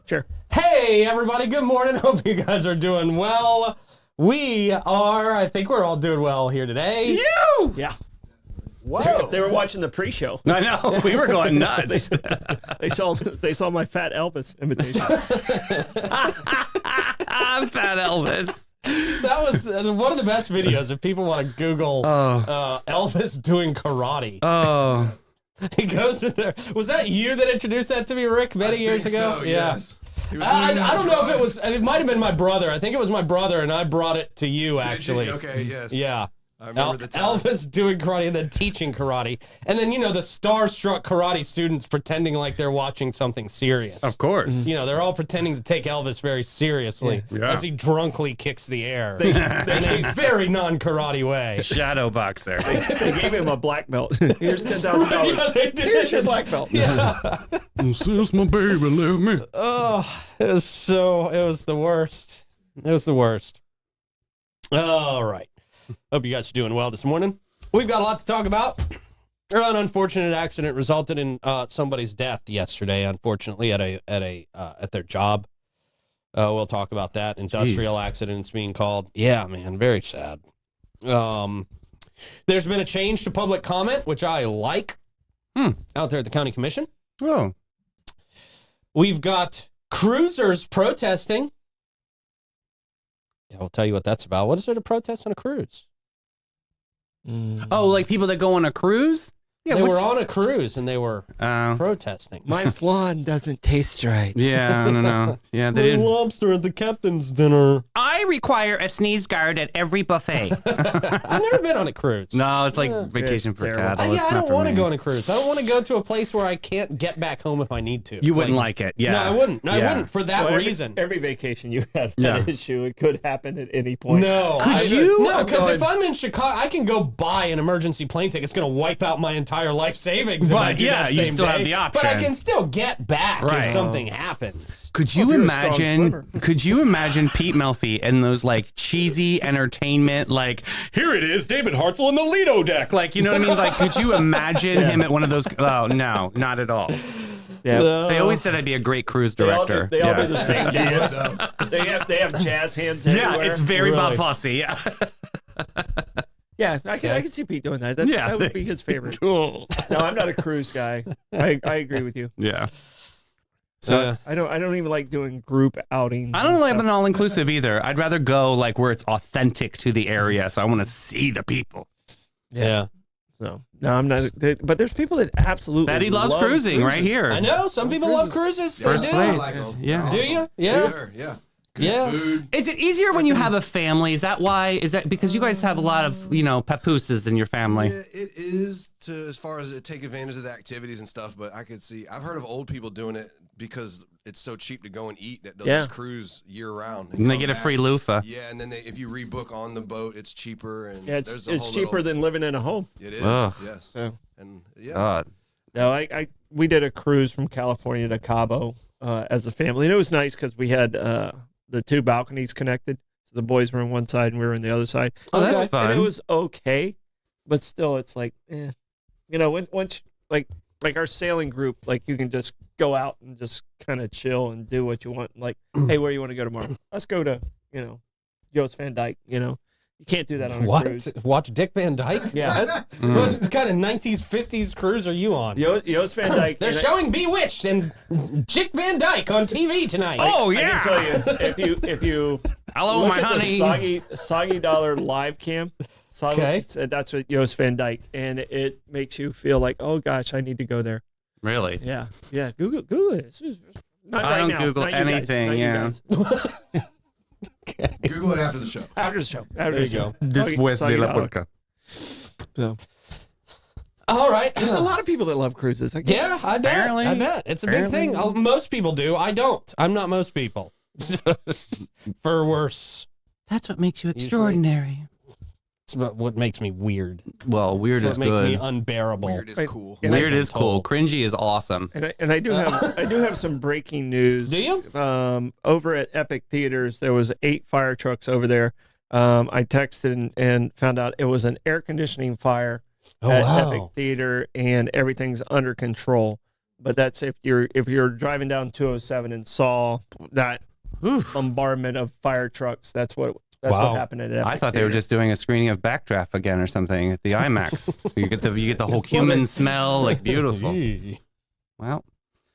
Sure. Hey, everybody. Good morning. Hope you guys are doing well. We are. I think we're all doing well here today. You! Yeah. Whoa. They were watching the pre-show. I know. We were going nuts. They saw my Fat Elvis imitation. Fat Elvis. That was one of the best videos if people want to Google Elvis doing karate. Oh. He goes in there. Was that you that introduced that to me, Rick, many years ago? So, yes. I don't know if it was. It might have been my brother. I think it was my brother, and I brought it to you, actually. Okay, yes. Yeah. I remember the time. Elvis doing karate and then teaching karate. And then, the starstruck karate students pretending like they're watching something serious. Of course. They're all pretending to take Elvis very seriously as he drunkly kicks the air in a very non-karate way. Shadow boxer. They gave him a black belt. Here's $10,000. Yeah, they did. Here's your black belt. Yeah. Sis, my baby, leave me. Oh, it was the worst. It was the worst. All right. Hope you guys are doing well this morning. We've got a lot to talk about. An unfortunate accident resulted in somebody's death yesterday, unfortunately, at their job. We'll talk about that. Industrial accidents being called. Yeah, man, very sad. There's been a change to public comment, which I like, out there at the county commission. Oh. We've got cruisers protesting. Yeah, I'll tell you what that's about. What is there to protest on a cruise? Oh, like people that go on a cruise? Yeah, they were on a cruise and they were protesting. My flan doesn't taste right. Yeah, I don't know. Yeah, they didn't. Lobster at the captain's dinner. I require a sneeze guard at every buffet. I've never been on a cruise. No, it's like vacation It's for terrible. cattle. Yeah, It's I not don't for want to me. go on a cruise. I don't want to go to a place where I can't get back home if I need to. You wouldn't like it. Yeah. No, I wouldn't. No, I Yeah. wouldn't for that Well, reason. Every vacation you have that Yeah. issue. It could happen at any point. No. Could you? No, because God. if I'm in Chicago, I can go buy an emergency plane ticket. It's going to wipe out my entire life savings. If I But, do yeah, that you same still have day. the But I option. can still get back if Right. something happens. Could Well, you if you're a strong imagine? swimmer. Could you imagine Pete Melfi and those like cheesy entertainment? Like, here it is, David Hartzell in the Lido deck. Like, you know what I mean? Like, could you imagine him at one of those? Oh no, not at all. Yeah. They always said I'd be a great cruise They all director. do the same dance. They have jazz hands everywhere. Yeah, it's very Bob Really? Fosse. Yeah. Yeah, I can see Pete doing that. Yeah. That would be his favorite. Cool. No, I'm not a cruise guy. I agree with you. Yeah. So I don't even like doing group outings. I don't and like stuff. an all inclusive either. I'd rather go like where it's authentic to the area. So I want to see the people. Yeah. So no, I'm not. But there's people that absolutely Betty loves love cruising right cruises. here. I know. Some people love cruises. They First do. place. I like 'em. Yeah. They're Do you? awesome. Yeah. Yes, sir. Yeah. Good Yeah. food. Is it easier when you have a family? Is that why? Is that because you guys have a lot of, papooses in your family? Yeah, it is to as far as it take advantage of the activities and stuff, but I could see I've heard of old people doing it because it's so cheap to go and eat that they'll just cruise year round. And they come get a back. free loofah. Yeah, and then if you rebook on the boat, it's cheaper and Yeah, there's it's cheaper than living in a home. it is. Ugh. Yes. So And yeah. God. no, we did a cruise from California to Cabo as a family, and it was nice because we had the two balconies connected. So the boys were on one side and we were on the other side. Oh, that's And fun. it was okay, but still, it's like, once like our sailing group, like you can just go out and just kind of chill and do what you want. Like, hey, where you want to go tomorrow? Let's go to Joost Van Dyke. You can't do that on a What? cruise. Watch Dick Van Dyke? Yeah, What kind of 90s, 50s cruise are you on? Joost Van Dyke. They're and I- showing Bewitched and Dick Van Dyke on TV tonight. Oh, I yeah. can tell you if you Hello, look my at honey. the Soggy Dollar live cam. Okay. That's what Joost Van Dyke, and it makes you feel like, oh gosh, I need to go there. Really? Yeah. Google it. It's just- not I right don't now. Google Not you guys. anything, Not you yeah. guys. Google it after the show. After the show. After There the you show. go. Después Soggy de la Dollar. polka. So All right. there's a lot of people that love cruises. I get Yeah, I bet. Apparently- I bet. It's a big apparently- thing. Most people do. I don't. I'm not most people. For worse. That's what makes you Usually. extraordinary. It's what makes me weird. Well, weird It's is what makes me good. unbearable. Weird is Right. cool. And Weird I've is been cool. told. Cringy is awesome. And I do have some breaking news. Do you? Over at Epic Theaters, there was 8 fire trucks over there. I texted and found out it was an air conditioning fire Oh, at wow. Epic Theater, and everything's under control. But that's if you're driving down 207 and saw that bombardment of fire trucks. That's what happened at Epic I thought they Theater. were just doing a screening of Backdraft again or something at the IMAX. you get the whole cumin smell, like beautiful. Well,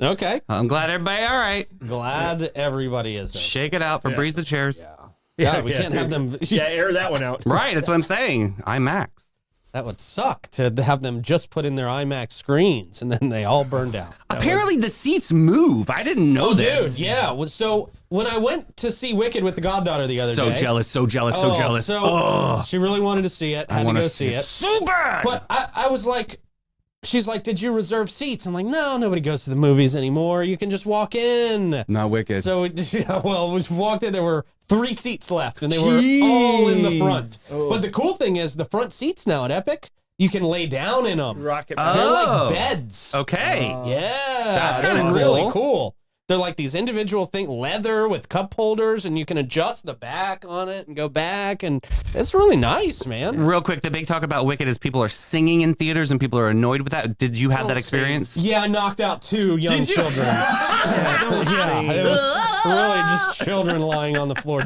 Okay. I'm glad everybody all right. Glad everybody is okay. Shake it out for Breeze the Chairs. Yeah, we can't have them. Yeah, air that one out. Right, that's what I'm saying. IMAX. That would suck to have them just put in their IMAX screens and then they all burned out. Apparently the seats move. I didn't know this. Dude, yeah. So when I went to see Wicked with the goddaughter the other So day. jealous, so jealous, so jealous. So she really wanted to see it. Had to go see it. So bad. But I was like, she's like, did you reserve seats? I'm like, no, nobody goes to the movies anymore. You can just walk in. Not Wicked. So, we walked in, there were 3 seats left, and they were all in the front. Oh. But the cool thing is, the front seats now at Epic, you can lay down in them. Rocket. They're Oh. like beds. Okay. Yeah. That's they're kinda really cool. cool. They're like these individual leather with cup holders, and you can adjust the back on it and go back, and it's really nice, man. Real quick, the big talk about Wicked is people are singing in theaters and people are annoyed with that. Did you have that experience? Yeah, I knocked out 2 young Did you? children. Yeah, it was really just children lying on the floor,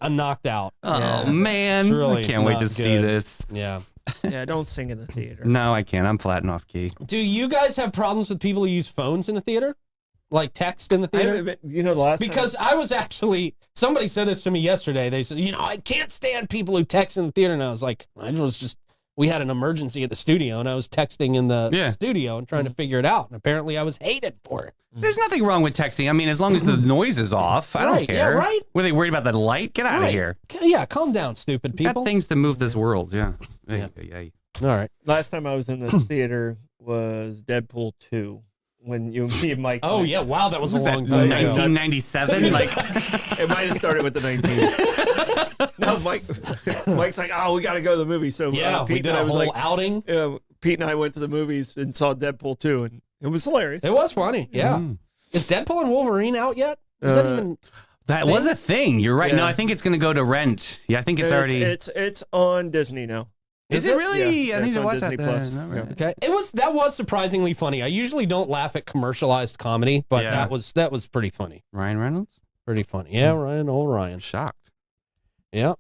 knocked out. Oh, man. It's really I can't wait to not see good. this. Yeah. Yeah, don't sing in the theater. No, I can't. I'm flat and off key. Do you guys have problems with people who use phones in the theater? Like text in the I theater? haven't been- you know, the last Because I was actually, somebody said this to me yesterday. They said, I can't stand people who text in the theater. And I was like, we had an emergency at the studio and I was texting in the studio and trying to figure it out. And apparently I was hated for it. There's nothing wrong with texting. I mean, as long as the noise is off, I don't Right, yeah, care. right. Were they worried about the light? Get out of Right. here. Yeah, calm down, stupid Got people. things to move this world. Yeah. Yeah. Yeah. All right. last time I was in the theater was Deadpool 2 when you and me and Mike. Oh, yeah. Wow, that was a Was that long time ago. 1997? Like, It might have started with the 19. No, Mike's like, oh, we got to go to the movie. So Yeah, we Pete did and I a was whole like, outing. Pete and I went to the movies and saw Deadpool 2, and it was hilarious. It was funny. Yeah. Is Deadpool and Wolverine out yet? Is that even... that was a thing. You're right. Yeah. No, I think it's going to go to rent. Yeah, I think it's already. It's on Disney now. Is it really? Yeah, I need it's to on watch Disney that. Plus. Then. All Yeah. right. Okay, that was surprisingly funny. I usually don't laugh at commercialized comedy, but Yeah. that was pretty funny. Ryan Reynolds? Pretty funny. Yeah, old Ryan. I'm shocked. Yeah.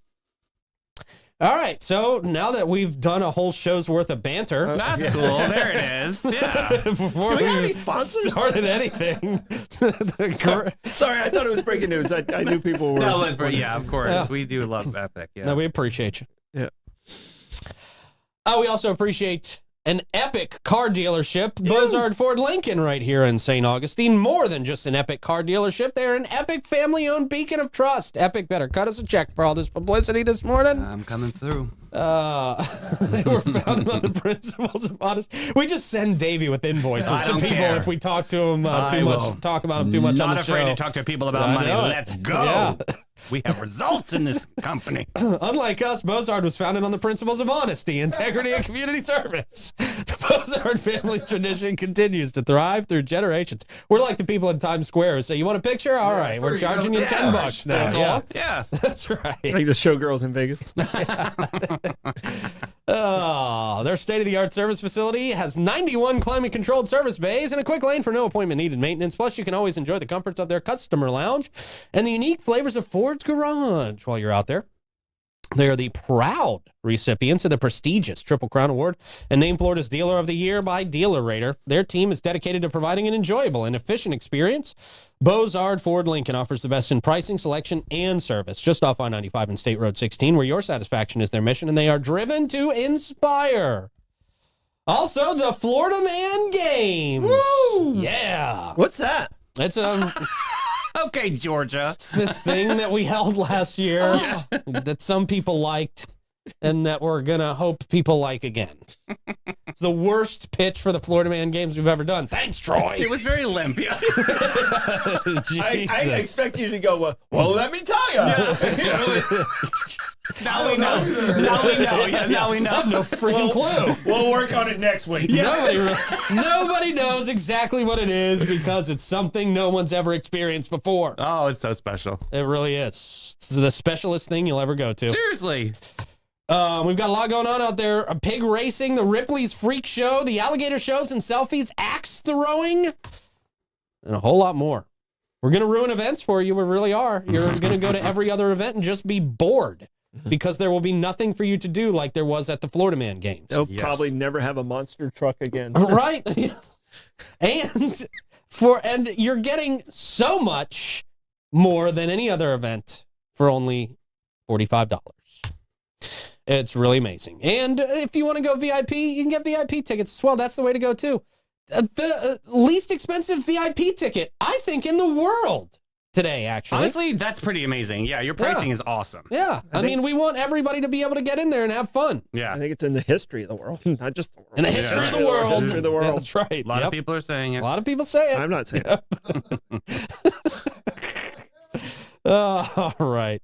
All right, so now that we've done a whole show's worth of banter, That's cool. There it is. Yeah. before Do we have we any sponsors? started anything, Sorry, I thought it was breaking news. I knew people were. No, Lisbon. Yeah, of course. Yeah. We do love Epic. Yeah. no, we appreciate you. Yeah. We also appreciate an epic car dealership, Bozard Ford Lincoln, right here in St. Augustine. More than just an epic car dealership, they're an epic family-owned beacon of trust. Epic better cut us a check for all this publicity this morning. I'm coming through. They were founded on the principles of honesty. We just send Davey with invoices I to don't people care. if we talk to him I too will. much, talk about him too much on Not the afraid show. to talk to people about I money. know it. Let's go. Yeah. We have results in this company. Unlike us, Bozard was founded on the principles of honesty, integrity, and community service. The Bozard family tradition continues to thrive through generations. We're like the people in Times Square who say, "You want a picture? All right, we're charging you $10 now." That's Yeah, all. Yeah. that's right. Like the showgirls in Vegas. Their state-of-the-art service facility has 91 climate-controlled service bays and a quick lane for no appointment-needed maintenance. Plus, you can always enjoy the comforts of their customer lounge and the unique flavors of Ford's Garage while you're out there. They are the proud recipients of the prestigious Triple Crown Award and named Florida's Dealer of the Year by Dealer Rater. Their team is dedicated to providing an enjoyable and efficient experience. Bozard Ford Lincoln offers the best in pricing, selection, and service just off I-95 and State Road 16, where your satisfaction is their mission, and they are driven to inspire. Also, the Florida Man Games. Woo! Yeah. What's that? It's Okay, Georgia. this thing that we held last year that some people liked and that we're gonna hope people like again. It's the worst pitch for the Florida Man Games we've ever done. Thanks, Troy. It was very limp. Yeah. I Jesus. expect you to go, well, let me tell you. Now we know. Now we know. Yeah, now we know. No freaking clue. We'll work on it next week. Nobody knows exactly what it is because it's something no one's ever experienced before. Oh, it's so special. It really is. It's the specialist thing you'll ever go to. Seriously. We've got a lot going on out there. A pig racing, the Ripley's Freak Show, the alligator shows and selfies, axe throwing, and a whole lot more. We're going to ruin events for you. We really are. You're going to go to every other event and just be bored because there will be nothing for you to do like there was at the Florida Man games. They'll probably never have a monster truck again. Right? and you're getting so much more than any other event for only $45. It's really amazing. And if you want to go VIP, you can get VIP tickets as well. That's the way to go too. The least expensive VIP ticket, I think, in the world today, actually. Honestly, that's pretty amazing. Yeah, your pricing is awesome. Yeah. I mean, we want everybody to be able to get in there and have fun. Yeah. I think it's in the history of the world, not just the world. In the history of the world. History of the world. That's right. A lot of people are saying A it. lot of people say it. I'm not saying it. All right.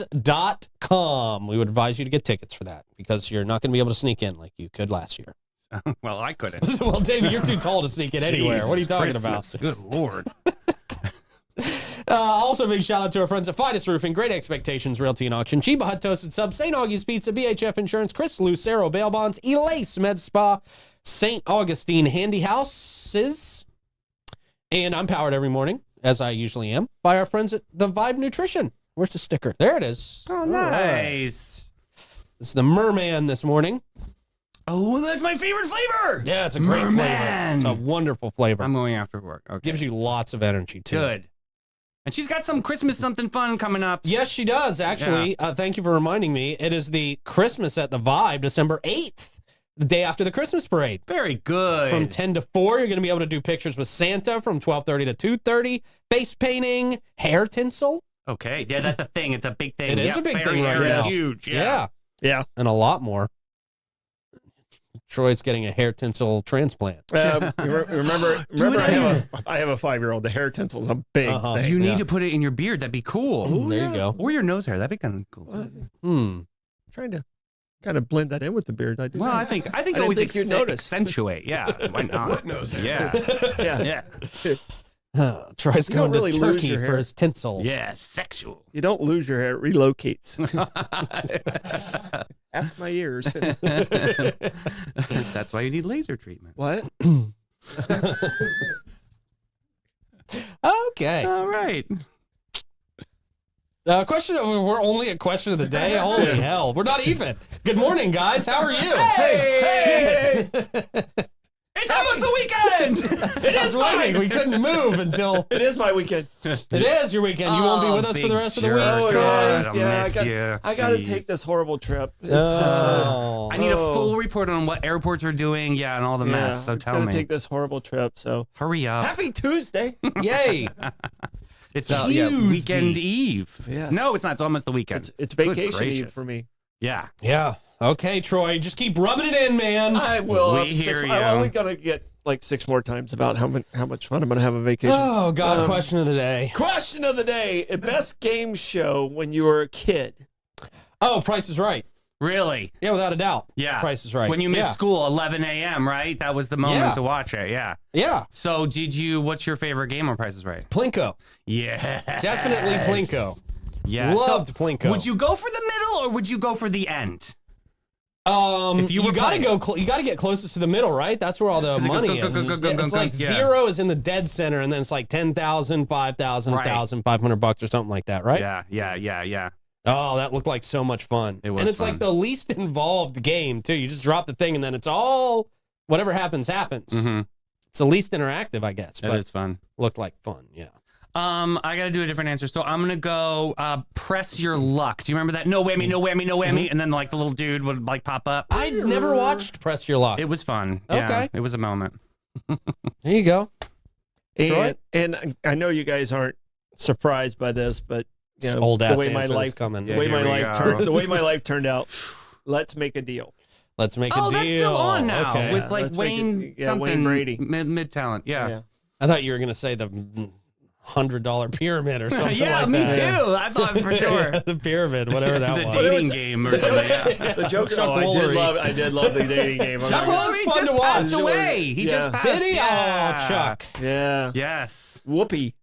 TheFloridaManGames.com. We would advise you to get tickets for that because you're not going to be able to sneak in like you could last year. Well, I couldn't. Well, David, you're too tall to sneak in anywhere. What are you talking Christmas. Good Lord. Also, a big shout out to our friends at Fidus Roofing, Great Expectations Realty and Auction, Chiba Hut Toasted Sub, St. Augie's Pizza, BHF Insurance, Chris Lucero Bail Bonds, Elace Med Spa, St. Augustine Handy Houses, and I'm powered every morning, as I usually am, by our friends at The Vibe Nutrition. Where's the sticker? There it is. Oh, nice. This is the Merman this morning. Oh, that's my favorite flavor. Yeah, it's a great flavor. Merman. It's a wonderful flavor. I'm going after work. Okay. Gives you lots of energy, too. Good. And she's got some Christmas something fun coming up. Yes, she does, actually. Thank you for reminding me. It is the Christmas at the Vibe, December 8th, the day after the Christmas parade. Very good. From 10 to 4, you're going to be able to do pictures with Santa from 12:30 to 2:30, face painting, hair tinsel. Okay. Yeah, that's a thing. It's a big thing. It is a big thing right hair is now. Huge. Yeah. Yeah. And a lot more. Troy's getting a hair tinsel transplant. Remember I have a 5-year-old. The hair tinsel's a big thing. You need to put it in your beard. That'd be cool. There you go. Or your nose hair. That'd be kind of cool. Trying to kind of blend that in with the beard. I do. Well, that. I think didn't always think you'd notice. accentuate. Yeah. Why not? What nose? Yeah. Yeah. Yeah. Troy's You going don't really to lose Turkey your for hair. his tinsel. Yeah. Sexual. You don't lose your hair; it relocates. Ask my ears. That's why you need laser treatment. What? Okay. All right. We're only a question of the day. Holy hell. We're not even. Good morning, guys. How are you? Hey! It's almost the weekend. It is raining. We couldn't move until It is my weekend. it is your weekend. You won't be with us for the rest of the week. Oh, Troy. yeah. I'll Yeah, miss you. I got to Jeez. take this horrible trip. It's Oh. I need a full report on what airports are doing. Yeah, and all the mess. So tell me. Take this horrible trip. So Hurry up. happy Tuesday. Yay. It's Tuesday. weekend eve. Yes. No, it's not. It's almost the weekend. It's Good vacation eve gracious. for me. Yeah. Yeah. Okay, Troy. Just keep rubbing it in, man. I will. We I'm hear you. I'm only gonna get like 6 more times about how much fun I'm gonna have on vacation. Oh, God. Question of the day. Question of the day: best game show when you were a kid. Oh, Price is Right. Really? Yeah, without a doubt. Yeah. Price is Right. When you missed Yeah. school, 11 a.m., right? That was the moment Yeah. to watch it. Yeah. Yeah. So what's your favorite game on Price is Right? Plinko. Yeah. Definitely Plinko. Yeah. Loved So, Plinko. would you go for the middle or would you go for the end? If you you were gotta playing- go, you gotta get closest to the middle, right? That's where all the Because it goes money go, is. go, go, go, go, It's go, like yeah. 0 is in the dead center, and then it's like 10,000, 5,000, Right. 1,000, $500 or something like that, right? Yeah. Oh, that looked like so much fun. It was and it's fun. like the least involved game too. You just drop the thing, and then it's all whatever happens happens. Mm-hmm. It's the least interactive, I guess. It But is fun. looked like fun. Yeah. I gotta do a different answer. So I'm gonna go press your luck. Do you remember that? No whammy, no whammy, no whammy. And then like the little dude would like pop up. I never watched Press Your Luck. It was fun. Yeah, Okay. it was a moment. There you go. Troy? And I know you guys aren't surprised by this, but you know, Old ass the way my answer life that's coming. the Yeah, way here my we life go. turned the way my life turned out. Let's make a deal. Let's make a deal. Oh, that's still on now Okay. with like let's make Wayne it- yeah, something Wayne Brady. mid talent. Yeah. I thought you were gonna say the $100 pyramid or something. Yeah, like me that. too. I thought for sure. Yeah, the pyramid, whatever that the was. dating game or something. Yeah. The joke. Chuck I Woolery. did love the dating game. I'm Chuck not- Woolery He fun just to watch. passed away. He Yeah. just passed. Did he? Yeah. Oh, Chuck. Yeah. Yes. Whoopi.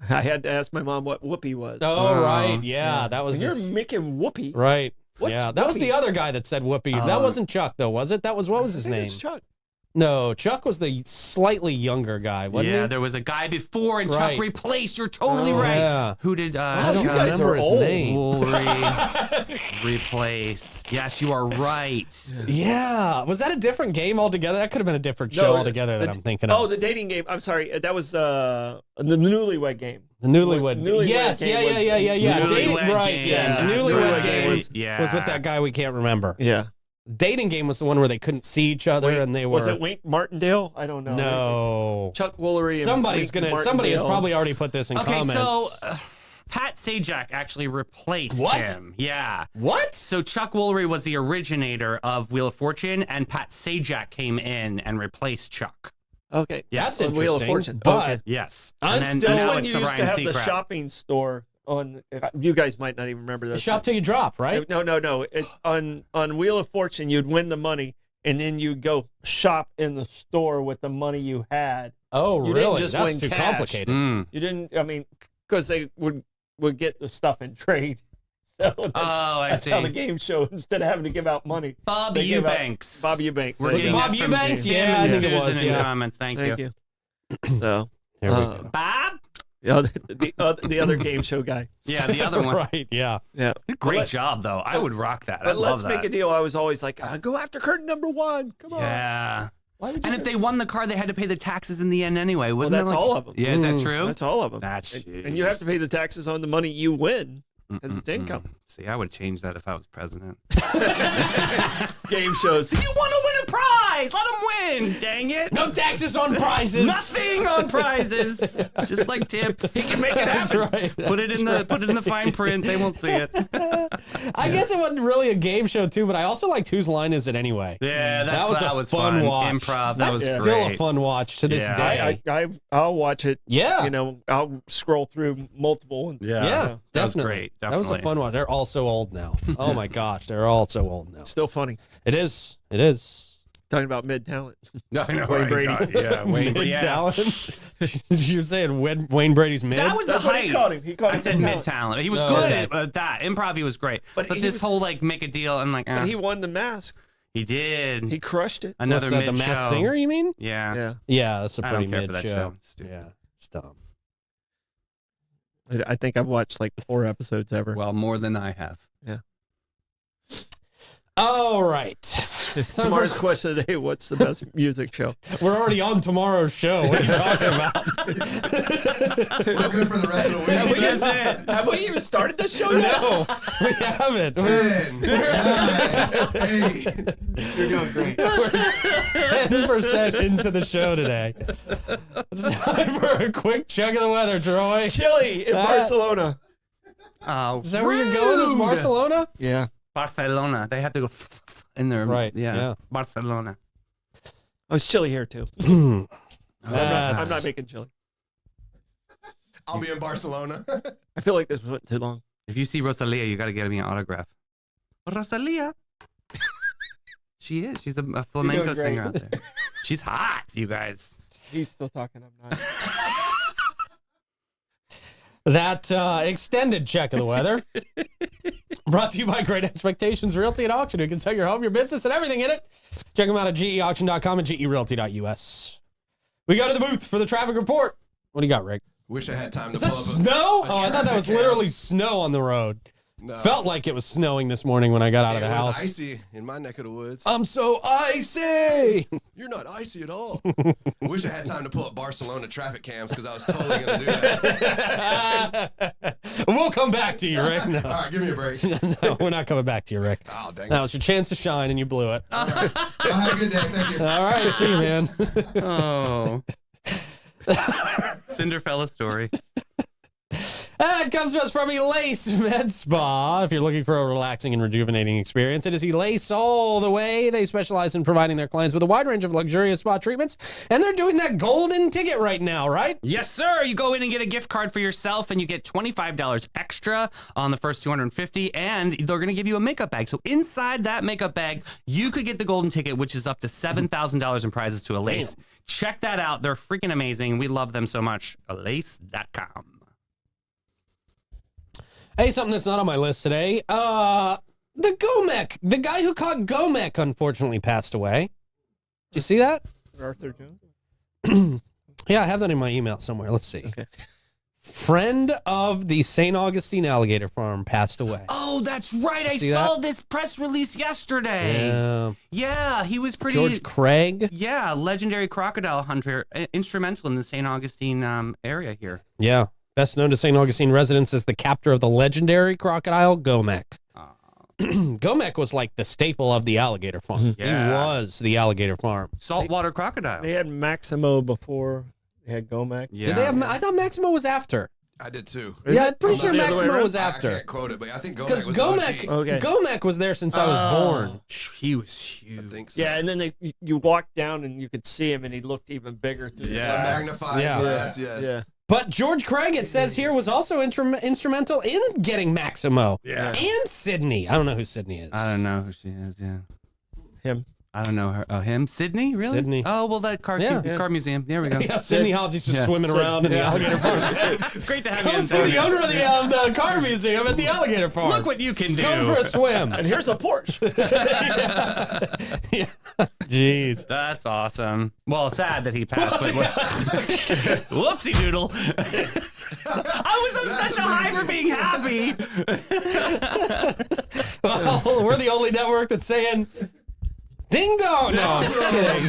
I had to ask my mom what Whoopi was. Oh, right. Yeah, that was When you're his- making Whoopi. right. What's yeah, that was Whoopi? the other guy that said Whoopi. That wasn't Chuck, though, was it? That was, what was his I think name? it's Chuck. No, Chuck was the slightly younger guy, wasn't Yeah, he? there was a guy before, and Right. Chuck replaced. You're totally Oh, right. yeah. Who did? I don't you guys remember are his old. name. Woolry replaced. Yes, you are right. Yeah. Was that a different game altogether? That could have been a different show No, altogether that the- I'm thinking Oh, of. the dating game. I'm sorry. That was the Newlywed Game. The Newlywed. Newlywed Yes, Game yeah. Newlywed Dating, right, Game. yes. Yeah, Newlywed Newlywed Game was- was with that guy we can't remember. Yeah. Dating Game was the one where they couldn't see each other Wait, and they were. Was it Wink Martindale? I don't know. No. Chuck Woolery. And Somebody has Martindale. probably already put this in Okay, comments. so Pat Sajak actually replaced What? him. Yeah. What? So Chuck Woolery was the originator of Wheel of Fortune, and Pat Sajak came in and replaced Chuck. Okay. Yes. That's On Wheel of interesting, Fortune. but Okay. Yes. I'm And then still- That's now when it's you the used to Ryan have the Seacrest. shopping store on. You guys might not even remember this. shop till you drop, right? No. On Wheel of Fortune, you'd win the money, and then you'd go shop in the store with the money you had. Oh, You didn't really? just That's win too cash. complicated. Mm. You didn't. I mean, because they would get the stuff in trade. So that's, Oh, I that's see. how the game show. Instead of having to give out money, Bob they give out- Eubanks. Bob Eubanks. We're That's getting it. Bob that from Eubanks? Tim Yeah, I and think it Susan was, in yeah. comments. Thank Thank you. you. So, There we go. Bob? the other game show guy. Yeah, the other one. Right, yeah. Yeah. Great Let- job, though. I would rock that. I But love let's that. make a deal. I was always like, go after curtain number 1. Come on. Yeah. Why would you And do if they won the car, they had to pay the taxes in the end anyway. Well, Wasn't that's that like, all of them. Yeah, is that true? That's all of them. That's And you have to pay the taxes on the money you win because it's income. See, I would change that if I was president. Game shows. You want to win a prize? Let them win. Dang it. No taxes on prizes. Nothing on prizes. Just like Tip. He can make it That's happen. right. Put it in the fine print. They won't see it. I guess it wasn't really a game show too, but I also liked Whose Line Is It Anyway? Yeah, that was a fun fun. watch. Improv. That That's was still great. a fun watch to this Yeah. day. I'll watch it. yeah. You know, I'll scroll through multiple. And, Yeah. Yeah, That was definitely. great, That was a definitely. fun one. They're all so old now. Oh my gosh, they're all so old now. Still funny. It is. It is. Talking about mid talent. I know, Wayne right? Brady. God, yeah, Wayne Brady. Mid Yeah. talent. You're saying Wayne Brady's mid? That was That's the what height. he called him. He called I him said mid-talent. mid talent. He was Oh, good okay. at that. Improv, he was great. But, But he this was- whole like make a deal and like But he he won the mask. did He crushed it. another What's that, mid the Masked show. Singer, you mean? Yeah. Yeah. Yeah, that's a I pretty don't care mid for that show. show. It's stupid. Yeah, it's dumb. I think I've watched like 4 episodes ever. Well, more than I have. All right. Tomorrow's question today: what's the best music show? We're already on tomorrow's show. What are you talking about? We're good for the rest of the week. That's it. Have we even started this show yet? No, we haven't. 10, 9, 8. You're doing great. 10% into the show today. It's time for a quick check of the weather, Troy. Chile in Barcelona. Oh, Is that where you're going? Is Barcelona? Yeah. Barcelona. They have to go in there. Right, Yeah. yeah. Barcelona. Oh, it's chilly here too. I'm not making chili. I'll be in Barcelona. I feel like this went too long. If you see Rosalia, you got to get me an autograph. Rosalia. She is. She's a flamenco doing great. singer out there. She's hot, you guys. He's still talking. I'm not. That extended check of the weather brought to you by Great Expectations Realty and Auction, who can sell your home, your business, and everything in it. Check them out at geauction.com and gerealty.us. We go to the booth for the traffic report. What do you got, Rick? Wish I had time to Is that pull up snow? a Oh, I thought that traffic was cam. literally snow on the road. No. Felt like it was snowing this morning when I got out of the It was house. icy in my neck of the woods. I'm so icy. You're not icy at all. I wish I had time to pull up Barcelona traffic cams because I was totally going to do that. We'll come back to you, Rick. All No. right, give me a break. No, we're not coming back to you, Rick. Oh, dang That it. was your chance to shine, and you blew it. Well, have a good day. Thank you. All right, see you, man. Oh. Cinderella story. That comes to us from Elace Med Spa. If you're looking for a relaxing and rejuvenating experience, it is Elace all the way. They specialize in providing their clients with a wide range of luxurious spa treatments, and they're doing that golden ticket right now, right? Yes, sir. You go in and get a gift card for yourself, and you get $25 extra on the first $250, and they're going to give you a makeup bag. So inside that makeup bag, you could get the golden ticket, which is up to $7,000 in prizes to Elace. Check that out. They're freaking amazing. We love them so much. Elace.com. Hey, something that's not on my list today. The Gomek, the guy who caught Gomek, unfortunately passed away. Did you see that? Arthur Jones. Yeah, I have that in my email somewhere. Let's see. Okay. Friend of the St. Augustine Alligator Farm passed away. Oh, that's right. I See saw that? this press release yesterday. Yeah. Yeah, he was pretty. George Craig. Yeah, legendary crocodile hunter, instrumental in the St. Augustine area here. Yeah. Best known to St. Augustine residents as the captor of the legendary crocodile Gomek. Gomek was like the staple of the alligator farm. Yeah. He was the alligator farm. Saltwater crocodile. They had Maximo before they had Gomek. Yeah. Did they have? I thought Maximo was after. I did too. Is Yeah, it? I'm pretty Oh, sure the other way Maximo around? was I after. can't quote it, but I think Because Gomek was the Gomek, OG. Okay. Gomek was there since I was born. He was I huge. think so. Yeah, and then you walked down and you could see him, and he looked even bigger through the Yeah. The glass. magnified Yeah. glass, yes. Yeah. But George Craig, it says here, was also instrumental in getting Maximo. Yeah. And Sydney. I don't know who Sydney is. I don't know who she is. Yeah. Him. I don't know her. Oh, him? Sydney? Really? Sydney. Oh, well, that car, Yeah. car museum. There we go. Yeah, Sydney Hobbs just Yeah. swimming around in the Yeah. alligator farm. It's great to have you Come on see board. the owner of the car museum at the alligator farm. Look what you can do. Come for a swim. And here's a Porsche. Yeah. Jeez. That's awesome. Well, sad that he passed, but whoopsie doodle. I was on such a high for being happy. Well, we're the only network that's saying ding dong. No, I'm just kidding.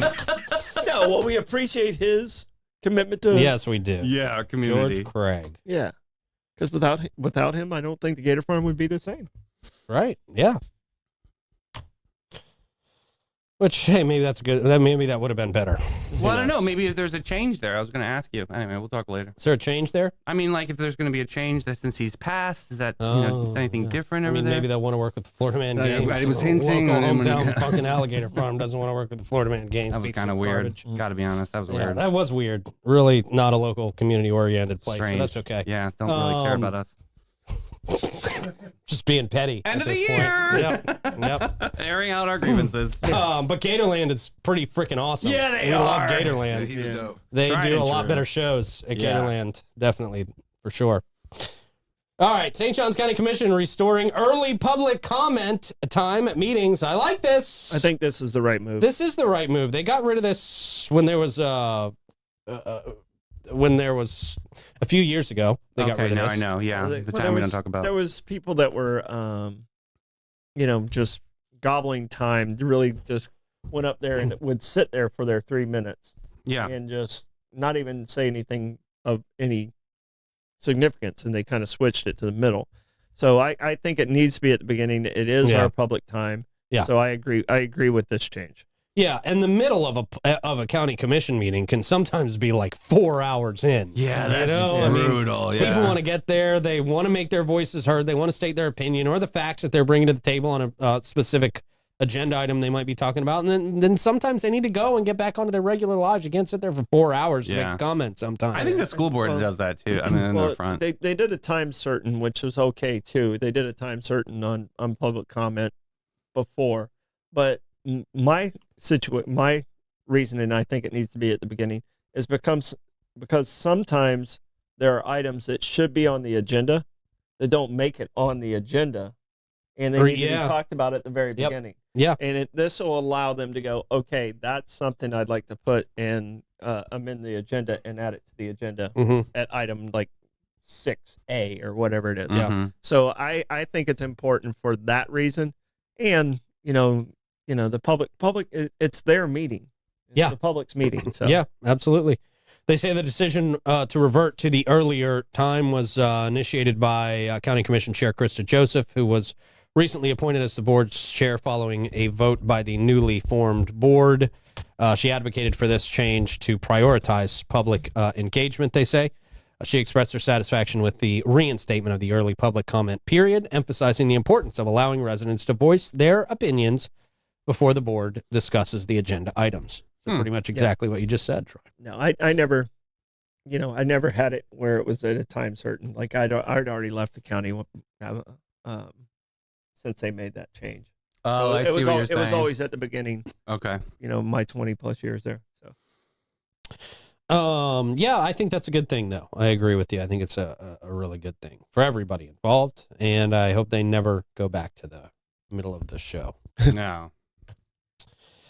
No, well, we appreciate his commitment to. Yes, we do. Yeah, our community. George Craig. Yeah. Because without him, I don't think the Gator Farm would be the same. Right. Yeah. Which, hey, maybe that's good. Maybe that would have been better. Well, I don't Who know. knows? Maybe if there's a change there, I was going to ask you. Anyway, we'll talk later. Is there a change there? I mean, like, if there's going to be a change that since he's passed, is that is anything yeah. different I over mean, there? maybe they'll want to work with the Florida Man I Games. was hinting, I Local didn't wanna hometown get- fucking alligator farm doesn't want to work with the Florida Man Games. That was Piece kind of of weird. garbage. Got to be honest, that was Yeah, weird. that was weird. Really not a local community-oriented place, Strange. but that's okay. Yeah, don't really care about us. Just being petty. End at of the this point. year! Yep. Airing out our grievances. But Gatorland is pretty freaking awesome. Yeah, they we love are. Yeah, Gatorland. he was dope. They Tried do a and lot true. better shows at Yeah. Gatorland, definitely, for sure. All right, St. John's County Commission restoring early public comment time at meetings. I like this. I think this is the right move. this is the right move. They got rid of this when there was a few years ago. They got Okay, rid of now this. I know. Yeah, Well, the well, time there we was- don't talk about. There was people that were, just gobbling time. They really just went up there and would sit there for their 3 minutes Yeah. and just not even say anything of any significance. And they kind of switched it to the middle. So I think it needs to be at the beginning. It is Yeah. our public time. Yeah. So I agree with this change. Yeah, and the middle of a county commission meeting can sometimes be like 4 hours in. Yeah, You know? I mean, brutal. people want to get there. They want to make their voices heard. They want to state their opinion or the facts that they're bringing to the table on a specific agenda item they might be talking about. And then sometimes they need to go and get back onto their regular lives. You can't sit there for 4 hours to Yeah. make a comment sometimes. I think the school board Well, does that too. I mean, in Well, the front. they did a time certain, which was okay too. They did a time certain on public comment before, but my reasoning, I think it needs to be at the beginning, is because sometimes there are items that should be on the agenda that don't make it on the agenda, and they Or- need to yeah. be talked about at the very Yep. beginning. Yeah. And this will allow them to go, okay, that's something I'd like to put in, amend the agenda and add it to the agenda Mhm. at item like 6A or whatever it is. Yeah. Mhm. So I think it's important for that reason, and the public it's their meeting. It's Yeah. the public's meeting. So Yeah, absolutely. They say the decision to revert to the earlier time was initiated by County Commission Chair Krista Joseph, who was recently appointed as the board's chair following a vote by the newly formed board. She advocated for this change to prioritize public engagement, they say. She expressed her satisfaction with the reinstatement of the early public comment period, emphasizing the importance of allowing residents to voice their opinions before the board discusses the agenda items. So pretty much exactly what you just said, Troy. no, I never, I never had it where it was at a time certain. Like I'd already left the county since they made that change. Oh, I see what you're it was saying. always at the beginning. Okay. My 20 plus years there. So Yeah, I think that's a good thing, though. I agree with you. I think it's a really good thing for everybody involved, and I hope they never go back to the middle of the show. No.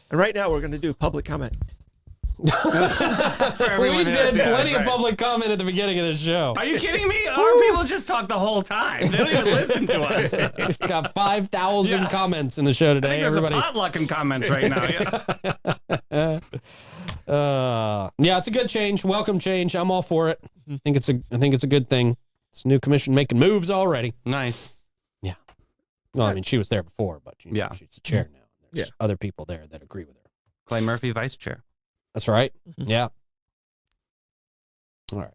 And right now we're going to do public comment. For We everyone who did has- yeah, plenty of right. public comment at the beginning of the show. Are you kidding me? Our people just talk the whole time. They don't even listen to us. We've got 5,000 Yeah. comments in the show I today. think there's Everybody. a potluck in comments right now. Yeah. Yeah, it's a good change. Welcome change. I'm all for it. I think it's a good thing. It's a new commission making moves already. Nice. Well, I mean, she was there before, but Yeah. she's the chair now. There's other people there that agree with her. Clay Murphy, vice chair. That's right. Yeah. All right.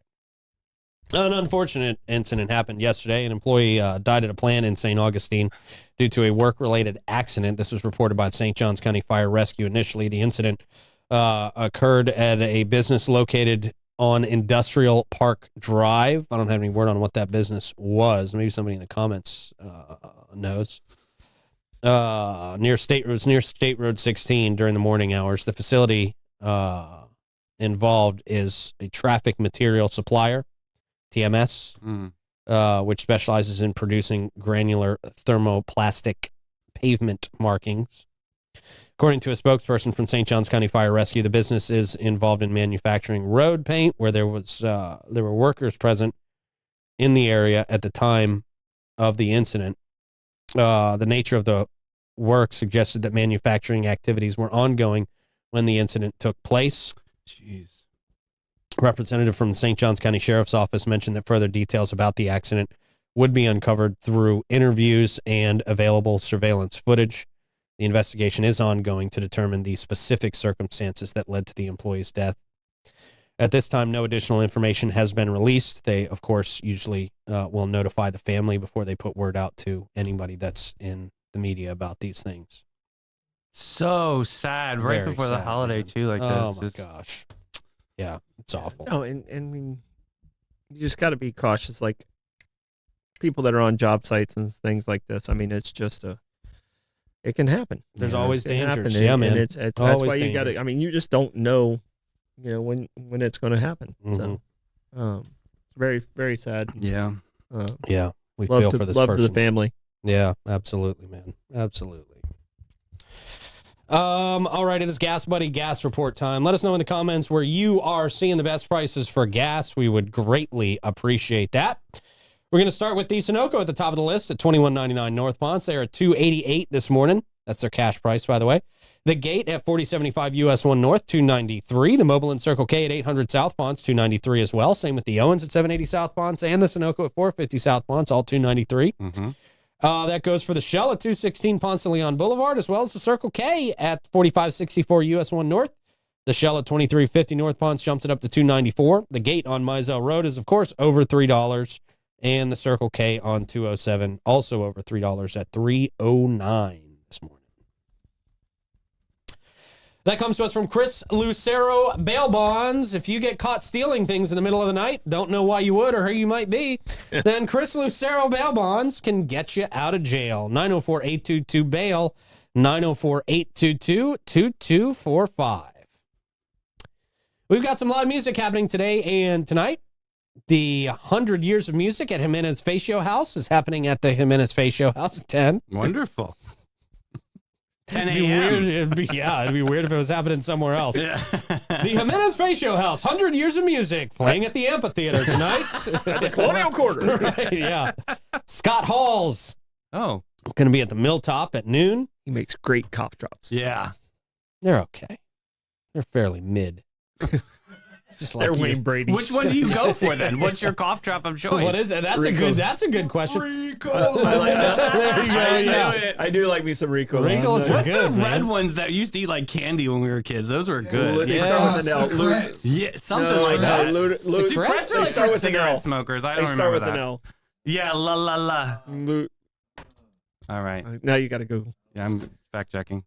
An unfortunate incident happened yesterday. An employee died at a plant in St. Augustine due to a work-related accident. This was reported by St. Johns County Fire Rescue. Initially, the incident occurred at a business located on Industrial Park Drive. I don't have any word on what that business was. Maybe somebody in the comments knows. Near State Road 16 during the morning hours. The facility involved is a traffic material supplier, TMS, which specializes in producing granular thermoplastic pavement markings. According to a spokesperson from St. Johns County Fire Rescue, the business is involved in manufacturing road paint, where there were workers present in the area at the time of the incident. The nature of the work suggested that manufacturing activities were ongoing when the incident took place. Jeez. A representative from the St. Johns County Sheriff's Office mentioned that further details about the accident would be uncovered through interviews and available surveillance footage. The investigation is ongoing to determine the specific circumstances that led to the employee's death. At this time, no additional information has been released. They, of course, usually will notify the family before they put word out to anybody that's in the media about these things. So sad. Right Very before the sad, holiday, man. too, like Oh, this. my It's- gosh. Yeah, it's awful. Oh, and I mean, you just got to be cautious. Like people that are on job sites and things like this. I mean, it's just it can happen. There's You know, always it can happen, dangers. and- Yeah, man. And it's that's Always why you got to. dangers. I mean, you just don't know, when it's going to happen. Mhm. So, it's very, very sad. Yeah. Yeah, we Love feel to, for this love person. to the family. Yeah, absolutely, man. Absolutely. All right, it is Gas Buddy gas report time. Let us know in the comments where you are seeing the best prices for gas. We would greatly appreciate that. We're going to start with the Sunoco at the top of the list at $21.99 North Ponce. They are at $2.88 this morning. That's their cash price, by the way. The Gate at $40.75 US 1 North, $2.93. The Mobile and Circle K at $800 South Ponce, $2.93 as well. Same with the Owens at $7.80 South Ponce and the Sunoco at $4.50 South Ponce, all $2.93. Mm-hmm. That goes for the Shell at 216 Ponce de Leon Boulevard, as well as the Circle K at 4564 US 1 North. The Shell at 2350 North Ponce jumps it up to $2.94. The Gate on Mizell Road is, of course, over $3. And the Circle K on 207, also over $3 at $3.09 this morning. That comes to us from Chris Lucero Bail Bonds. If you get caught stealing things in the middle of the night, don't know why you would or who you might be, then Chris Lucero Bail Bonds can get you out of jail. 904-822-BAIL, 904-822-2245. We've got some live music happening today and tonight. The 100 Years of Music at Jimenez Facio House is happening at the Jimenez Facio House at 10. Wonderful. 10 It'd be a.m. weird. It'd be weird if it was happening somewhere else. Yeah. The Jimenez Facio House, 100 Years of Music, playing at the amphitheater tonight. The Colonial Quarter. Right, yeah. Scott Hall's Oh, going to be at the Milltop at noon. He makes great cough drops. yeah. They're okay. They're fairly mid. Just They're you. Wayne Brady. Which one do you go for then? What's your cough drop of choice? What is it? That's Rico. a good question. Rico. I like that. There you go. I Yeah. knew it. I do like me some Rico. Rico's though. are What's good, the man. red ones that used to eat like candy when we were kids? Those were good. They Yeah, start with an L. Cigarettes. something No, like no, that. Cigarettes? Cigarettes are They like start for with an cigarette L. smokers. I They don't start remember with that. an L. Yeah, la la la. All right. Now you got to Google. Yeah, I'm fact checking.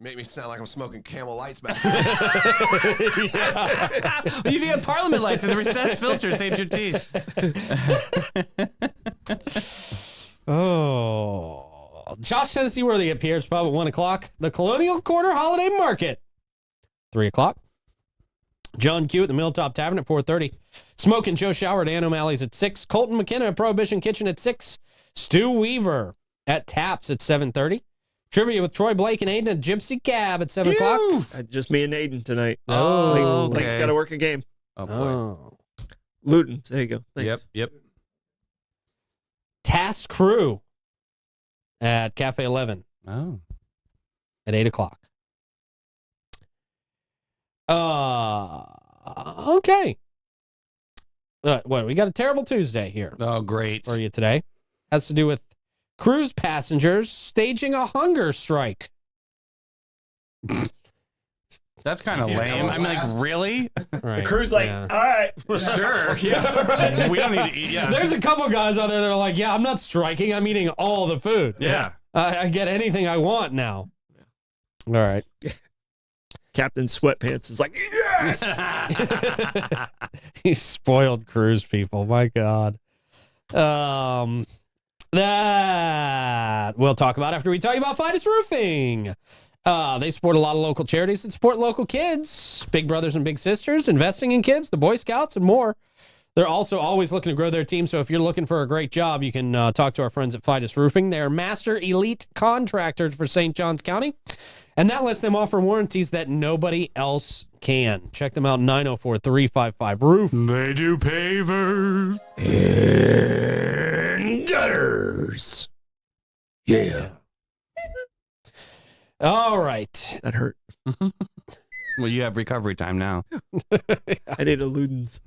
Make me sound like I'm smoking Camel Lights back. You need a Parliament lights and the recessed filter saves your teeth. Oh, Josh Tennessee Worthy appears pub at 1 o'clock. The Colonial Quarter Holiday Market, 3 o'clock. John Q at the Milltop Tavern at 4:30. Smoke and Joe Shower at Ann O'Malley's at 6. Colton McKenna at Prohibition Kitchen at 6. Stu Weaver at Taps at 7:30. Trivia with Troy Blake and Aiden at Gypsy Cab at 7 o'clock. Just me and Aiden tonight. Oh, Blake's got to work a game. Oh, boy. Oh. Luton. There you go. Thanks. Yep. Task Crew at Cafe 11 Oh. at 8 o'clock. Okay. What, we got a terrible Tuesday here Oh, great. for you today. Has to do with cruise passengers staging a hunger strike. That's kind of Yeah, lame. I mean, like, really? Right. The crew's like, yeah. all right. Sure. Yeah. We don't need to eat. Yeah. There's a couple guys out there that are like, yeah, I'm not striking. I'm eating all the food. Yeah. I get anything I want now. All right. Captain Sweatpants is like, yes. You spoiled cruise people. My God. That we'll talk about after we tell you about Fidus Roofing. They support a lot of local charities that support local kids, big brothers and big sisters, investing in kids, the Boy Scouts, and more. They're also always looking to grow their team. So if you're looking for a great job, you can talk to our friends at Fidus Roofing. They are master elite contractors for St. Johns County, and that lets them offer warranties that nobody else can. Check them out, 904-355-ROOF. They do pavers. And gutters. Yeah. All right. That hurt. Well, you have recovery time now. I did a Ludens.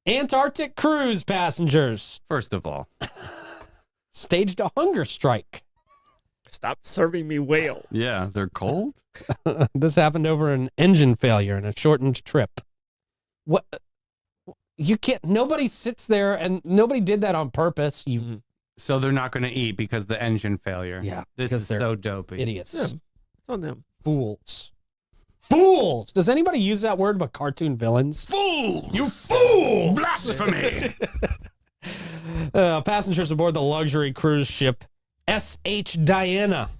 Antarctic cruise passengers First of all. staged a hunger strike. Stop serving me whale. Yeah, they're cold. This happened over an engine failure and a shortened trip. What? You can't. Nobody sits there, and nobody did that on purpose. You So they're not going to eat because the engine failure. Yeah, This because is they're so dopey. idiots, Yeah. It's on them. fools. Does anybody use that word but cartoon villains? Fools! You fools! Blasphemy! Passengers aboard the luxury cruise ship S.H. Diana,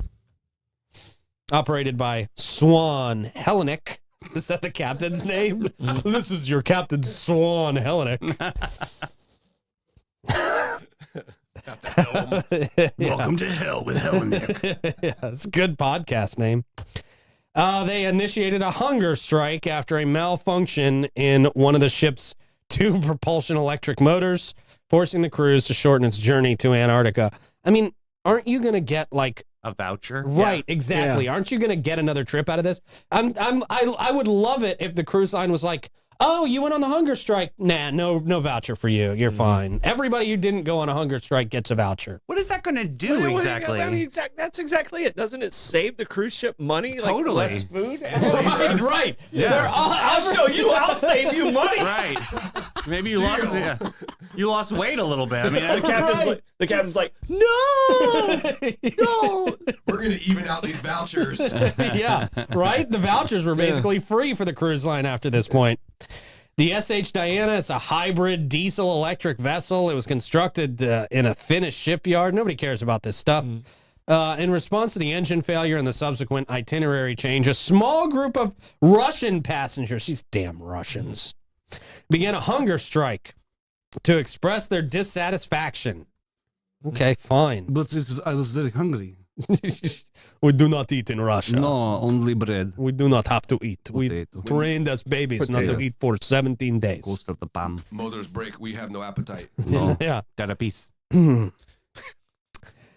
operated by Swan Hellenic. Is that the captain's name? This is your Captain Swan Hellenic. Got the helm. Welcome to hell with Hellenic. Yeah, it's a good podcast name. They initiated a hunger strike after a malfunction in one of the ship's 2 propulsion electric motors, forcing the cruise to shorten its journey to Antarctica. I mean, aren't you going to get like A voucher? right? Exactly. Aren't you going to get another trip out of this? I would love it if the cruise line was like, oh, you went on the hunger strike. Nah, no voucher for you. You're fine. Everybody who didn't go on a hunger strike gets a voucher. What is that going to do Well, exactly? I mean, that's exactly it. Doesn't it save the cruise ship money? Totally. Like less food? Right. Yeah. I'll show you. I'll save you money. Right. Maybe you lost. Yeah. You lost weight a little bit. I mean, The captain's like, no, no. We're gonna even out these vouchers. Yeah, right? The vouchers were basically free for the cruise line after this point. The S.H. Diana is a hybrid diesel-electric vessel. It was constructed in a Finnish shipyard. Nobody cares about this stuff. In response to the engine failure and the subsequent itinerary change, a small group of Russian passengers, these damn Russians, began a hunger strike to express their dissatisfaction. Okay, fine. But I was very hungry. We do not eat in Russia. No, only bread. We do not have to eat. We Potato. trained as babies not to Potato. eat for 17 days. Ghost of the palm. Mother's break. We have no appetite. No, Yeah. got a piece.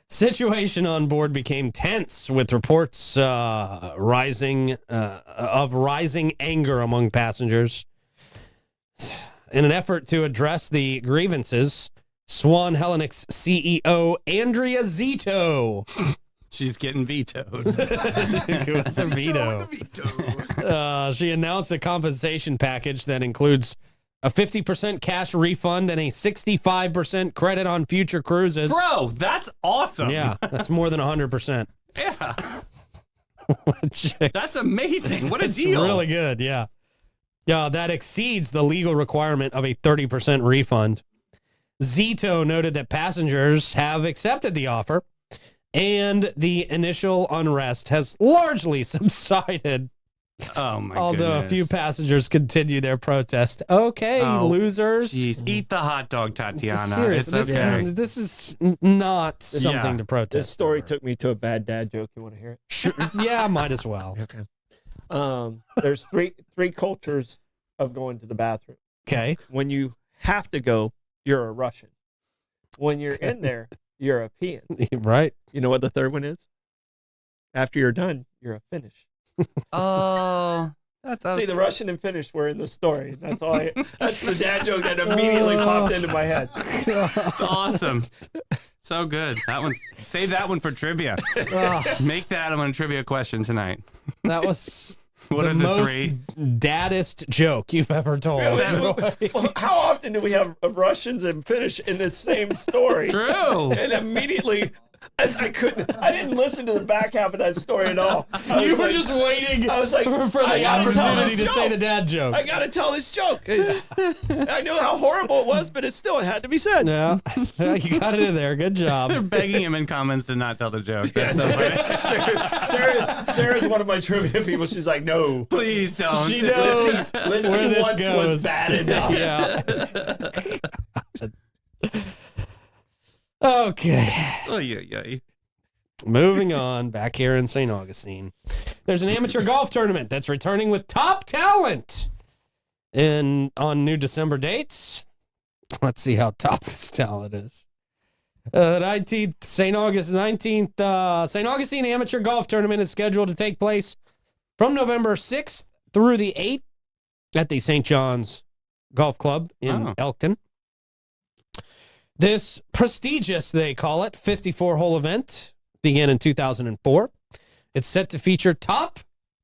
Situation on board became tense with reports of rising anger among passengers. In an effort to address the grievances, Swan Hellenic's CEO, Andrea Zito, She's getting vetoed. who has a veto. With the veto. She announced a compensation package that includes a 50% cash refund and a 65% credit on future cruises. Bro, that's awesome. Yeah, that's more than 100%. Yeah. Chicks. That's amazing. What a It's deal. really good, yeah. Yeah, that exceeds the legal requirement of a 30% refund. Zito noted that passengers have accepted the offer, and the initial unrest has largely subsided. Oh my Although goodness. a few passengers continue their protest. Okay, Oh, losers. Jeez, eat the hot dog, Tatiana. Serious. It's okay. This is not something Yeah. to protest. This story over. took me to a bad dad joke. You want to hear it? Sure. Yeah, might as well. There's three cultures of going to the bathroom. Okay. When you have to go, you're a Russian. When you're in there, you're a peon. Right. You know what the third one is? After you're done, you're a Finnish. Oh, that's See, the Russian and Finnish were in the story. That's all. That's the dad joke that immediately popped into my head. That's awesome. So good. That one. Save that one for trivia. Make that one a trivia question tonight. That was What the are the most three? daddest joke you've ever told. Well, how often do we have Russians and Finnish in the same story? True. And immediately, I didn't listen to the back half of that story at all. You were just waiting I was like, for I the gotta tell opportunity this to say joke. the dad joke. I gotta tell this joke. I knew how horrible it was, but it had to be said. Yeah, you got it in there. Good They're job. begging him in comments to not tell the joke. That's so funny. Sarah's one of my trivia people. She's like, no. Please don't. She knows where Listening this once goes. was bad enough. Yeah. Okay. Oh, yeah. Moving on, back here in St. Augustine, there's an amateur golf tournament that's returning with top talent on new December dates. Let's see how top this talent is. 19th St. Augustine Amateur Golf Tournament is scheduled to take place from November 6th through the 8th at the St. John's Golf Club in Elkton. This prestigious, they call it, 54-hole event began in 2004. It's set to feature top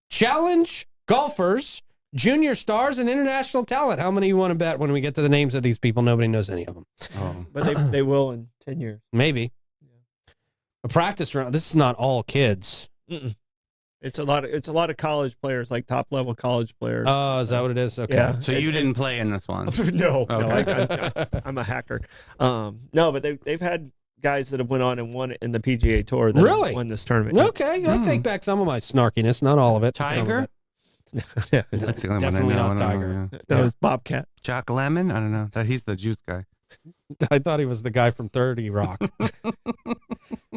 challenge golfers, junior stars, and international talent. How many you want to bet when we get to the names of these people? Nobody knows any of them. Oh. But they will in 10 years. Maybe. A practice round. This is not all kids. Mm-mm. It's a lot of college players, like top level college players. Oh, is that what it is? Okay. Yeah. So you didn't play in this one? No, Okay. I'm a hacker. No, but they've had guys that have went on and won it in the PGA Tour that Really? won this tournament. Okay, I'll take back some of my snarkiness. Not all of it. some of Tiger? it. Yeah. That's the only Definitely one I know. not I don't know, Tiger. yeah. No, it's Bobcat. Jack Lemon? I don't know. He's the juice guy. I thought he was the guy from 30 Rock.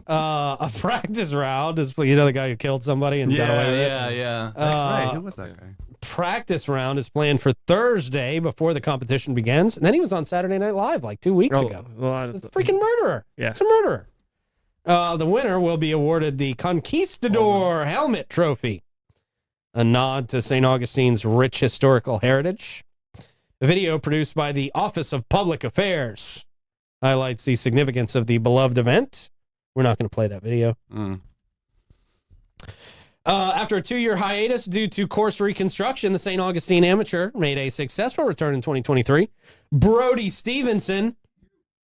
A practice round is, the guy who killed somebody and got away with it. yeah. That's right. Who was that guy? Practice round is planned for Thursday before the competition begins. And then he was on Saturday Night Live like 2 weeks ago. Well, It's a freaking murderer. Yeah. It's a murderer. The winner will be awarded the Conquistador Helmet Trophy, a nod to St. Augustine's rich historical heritage. A video produced by the Office of Public Affairs highlights the significance of the beloved event. We're not going to play that video. Mm. After a 2-year hiatus due to course reconstruction, the St. Augustine Amateur made a successful return in 2023. Brody Stevenson,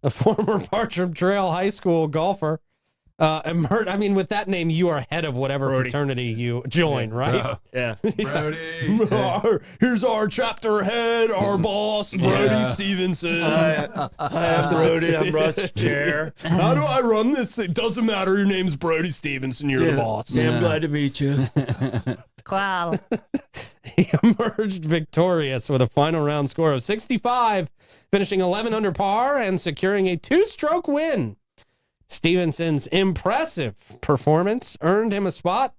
a former Bartram Trail High School golfer, with that name, you are head of whatever Brody. fraternity you join, right? yeah. Brody. Here's our chapter head, our boss, Brody Stevenson. Hi, I'm Brody. I'm Russ Chair. How do I run this? It doesn't matter. Your name's Brody Stevenson. You're the boss. I'm glad to meet you. Cloud. He emerged victorious with a final round score of 65, finishing 11 under par and securing a 2-stroke win. Stevenson's impressive performance earned him a spot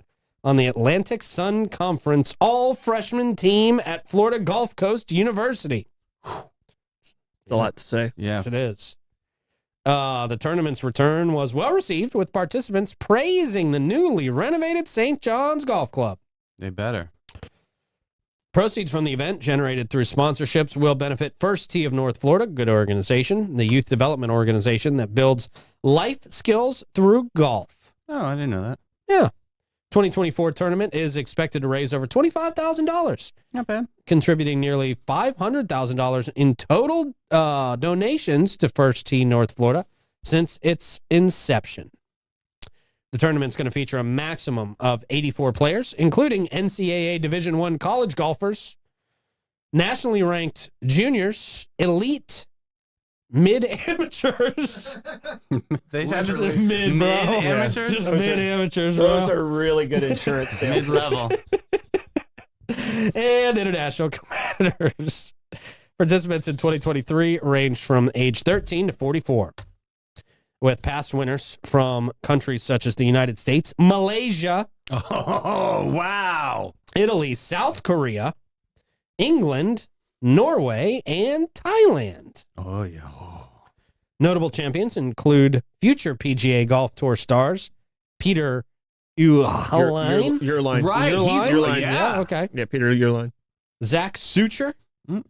on the Atlantic Sun Conference all-freshman team at Florida Gulf Coast University. It's a lot to say. Yeah. Yes, it is. The tournament's return was well received, with participants praising the newly renovated St. John's Golf Club. They better. Proceeds from the event generated through sponsorships will benefit First Tee of North Florida, good organization, the youth development organization that builds life skills through golf. Oh, I didn't know that. Yeah. 2024 tournament is expected to raise over $25,000, Not bad. contributing nearly $500,000 in total donations to First Tee North Florida since its inception. The tournament's going to feature a maximum of 84 players, including NCAA Division I college golfers, nationally ranked juniors, elite, mid-amateurs. They have Literally. mid-amateurs? Just mid-amateurs, Those bro. are really good insurance sales. Mid-level. and international competitors. Participants in 2023 ranged from age 13 to 44, with past winners from countries such as the United States, Malaysia, Oh, wow. Italy, South Korea, England, Norway, and Thailand. Oh, yeah. Notable champions include future PGA Golf Tour stars Peter Uihlein. Your line. Right, Your he's line? really, Yeah, okay. Yeah, Peter, your line. Zach Sucher. Mm.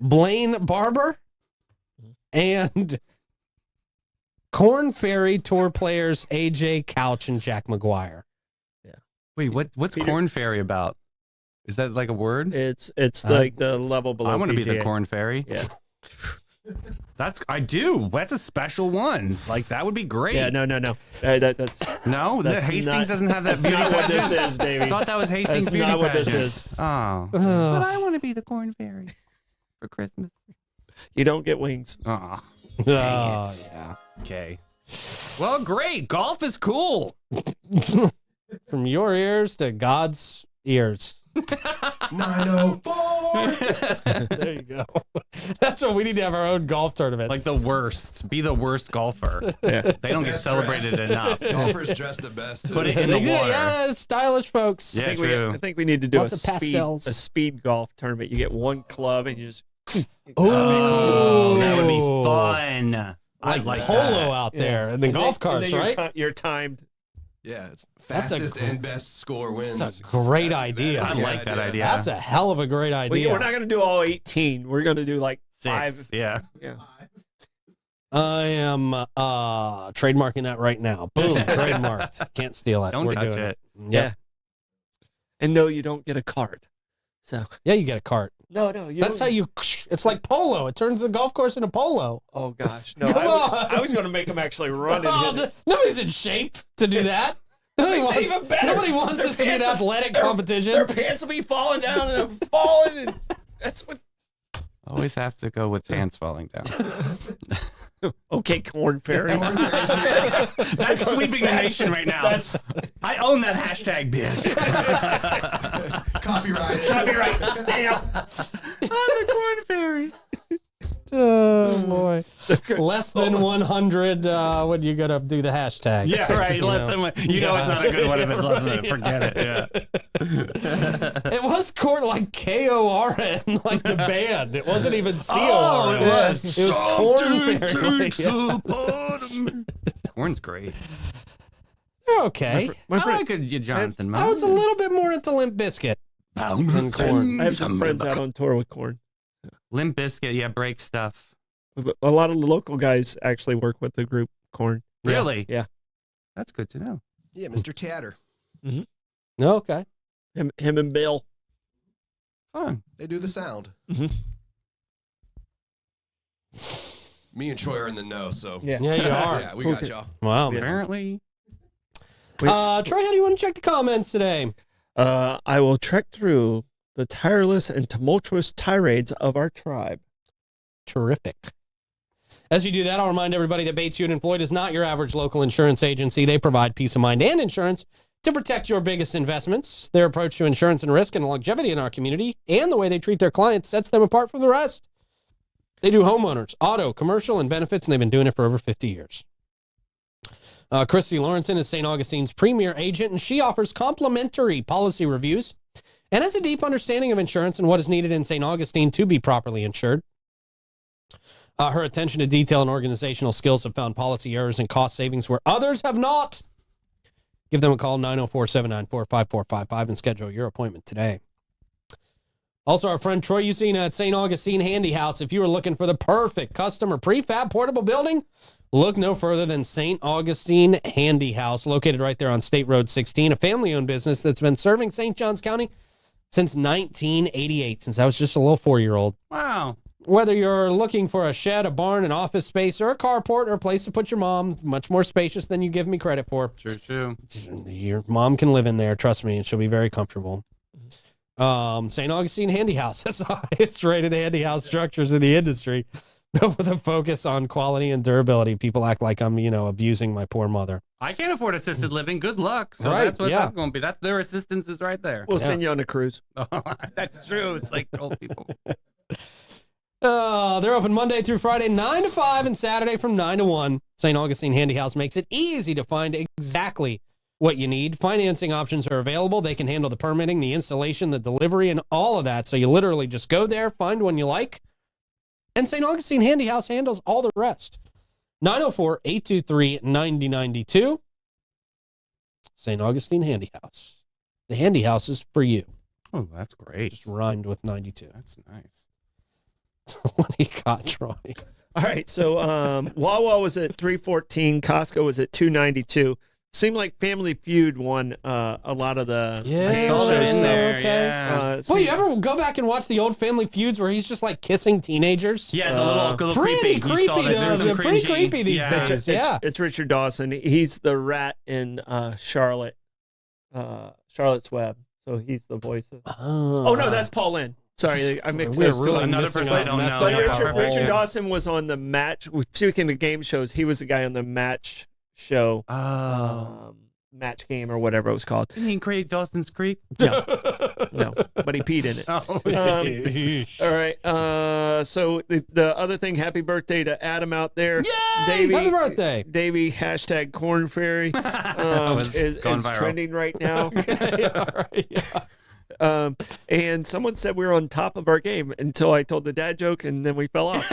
Blaine Barber. And Corn Ferry Tour players AJ Couch and Jack McGuire. Wait, what's Peter- Corn Fairy about? Is that like a word? It's like the level below. I want to be the PGA. Corn Fairy. Yeah. I do. That's a special one. Like, that would be great. Yeah, no. That's No, That's Hastings not- doesn't have that that's beauty not what this pageant. is, Davey. I thought that was Hastings That's beauty not what this pageant. is. Oh. But I want to be the Corn Fairy for Christmas. You don't get wings. Oh. Oh, yeah. Okay. Well, great. Golf is cool. From your ears to God's ears. 904. There you go. That's what we need to have our own golf tournament. Like the worst. Be the worst golfer. Yeah. They don't get Best celebrated dressed. enough. Golfers dress the best. Put it too. in the water. Yeah, stylish folks. Yeah. I True. think we need to do Lots of pastels. a speed golf tournament. You get one club and you just Oh, that would be Ooh. fun. I like polo that. out there and then golf carts, right? You're timed. Yeah, it's That's a fastest gr- and best score wins. That's a great idea. that is I a good like that idea. That's a hell of a great Well, idea. we're not going to do all 18. We're going to do like 5. 6. Yeah. Yeah. I am trademarking that right now. Boom, trademarked. Can't steal it. Don't We're touch doing it. Yeah. And no, you don't get a card. So Yeah, you get a cart. no, That's how you. It's like polo. It turns the golf course into polo. Oh gosh, no! Come on. I was going to make them actually run and Oh, hit it. nobody's in shape to do that. Nobody Makes it wants, even better. nobody wants Their this to be an pants are- athletic Their competition. pants will be falling down and I'm falling, and that's what. Always have to go with pants falling down. Okay, Corn Fairy. That's sweeping the nation right now. I own that hashtag, bitch. Copyright. Copyright stamp. I'm the Corn Fairy. Oh boy! Less than 100 when you gotta do the hashtag. Yeah, right. You Less know. than one. You know it's not a good one if it's less than it. Forget it. Yeah. It was Corn like KORN, like the band. It wasn't even CORN. Oh, it was. It was Corn Fairy. Corn's great. They're okay. My I friend, like a Jonathan. I was a little bit more into Limp Bizkit than Corn. I have some friends out on tour with Corn. Limp Bizkit, yeah, break stuff. A lot of the local guys actually work with the group Corn. Really? Yeah. That's good to know. Yeah, Mr. Tatter. Okay. Him and Bill. Fun. They do the sound. Me and Troy are in the know, so Yeah. Yeah, you are. yeah, we got y'all. Wow. Apparently. Troy, how do you want to check the comments today? I will trek through the tireless and tumultuous tirades of our tribe. Terrific. As you do that, I'll remind everybody that Bates, Hewitt & Floyd is not your average local insurance agency. They provide peace of mind and insurance to protect your biggest investments. Their approach to insurance and risk and longevity in our community and the way they treat their clients sets them apart from the rest. They do homeowners, auto, commercial, and benefits, and they've been doing it for over 50 years. Christy Lawrenson is St. Augustine's premier agent, and she offers complimentary policy reviews and has a deep understanding of insurance and what is needed in St. Augustine to be properly insured. Her attention to detail and organizational skills have found policy errors and cost savings where others have not. Give them a call, 904-794-5455, and schedule your appointment today. Also, our friend Troy Usina at St. Augustine Handy House. If you are looking for the perfect custom or prefab portable building, look no further than St. Augustine Handy House, located right there on State Road 16, a family-owned business that's been serving St. Johns County since 1988, since I was just a little 4-year-old. Wow. Whether you're looking for a shed, a barn, an office space, or a carport, or a place to put your mom, much more spacious than you give me credit for. True. Your mom can live in there, trust me, and she'll be very comfortable. St. Augustine Handy House has the highest rated handy house structures in the industry. with a focus on quality and durability. People act like I'm, abusing my poor mother. I can't afford assisted living. Good luck. So Right, that's what yeah. that's going to be. That's their assistance is right there. We'll send you on a cruise. That's true. It's like old people. They're open Monday through Friday, 9 to 5, and Saturday from 9 to 1. St. Augustine Handy House makes it easy to find exactly what you need. Financing options are available. They can handle the permitting, the installation, the delivery, and all of that. So you literally just go there, find one you like, and St. Augustine Handy House handles all the rest. 904-823-9092. St. Augustine Handy House. The Handy House is for you. Oh, that's great. Just rhymed with 92. That's nice. What do you got, Troy? All right, so Wawa was at 314, Costco was at 292. Seemed like Family Feud won a lot of the Yeah, saw that shows in stuff. there, okay. yeah. Well, you ever go back and watch the old Family Feuds where he's just like kissing teenagers? Yeah, it's a little Pretty creepy. You saw creepy, that. There's though. some Pretty cringy- creepy these yeah. days. Yeah. It's Richard Dawson. He's the rat in Charlotte, Charlotte's Web. So he's the voice of. Oh no, that's Paul Lynn. Sorry, I mixed We're those two really up. Another missing person I out. don't That's know. like Yeah. Richard Dawson was on the match. Speaking of game shows, he was the guy on the match show, Oh. match game or whatever it was called. Didn't he create Dawson's Creek? No, but he peed in it. Oh, All right. So the other thing, happy birthday to Adam out there. Yay! Davey, Happy birthday. Davey, hashtag Corn Fairy was is going viral. trending right now. Okay, all right, yeah. And someone said we were on top of our game until I told the dad joke, and then we fell off.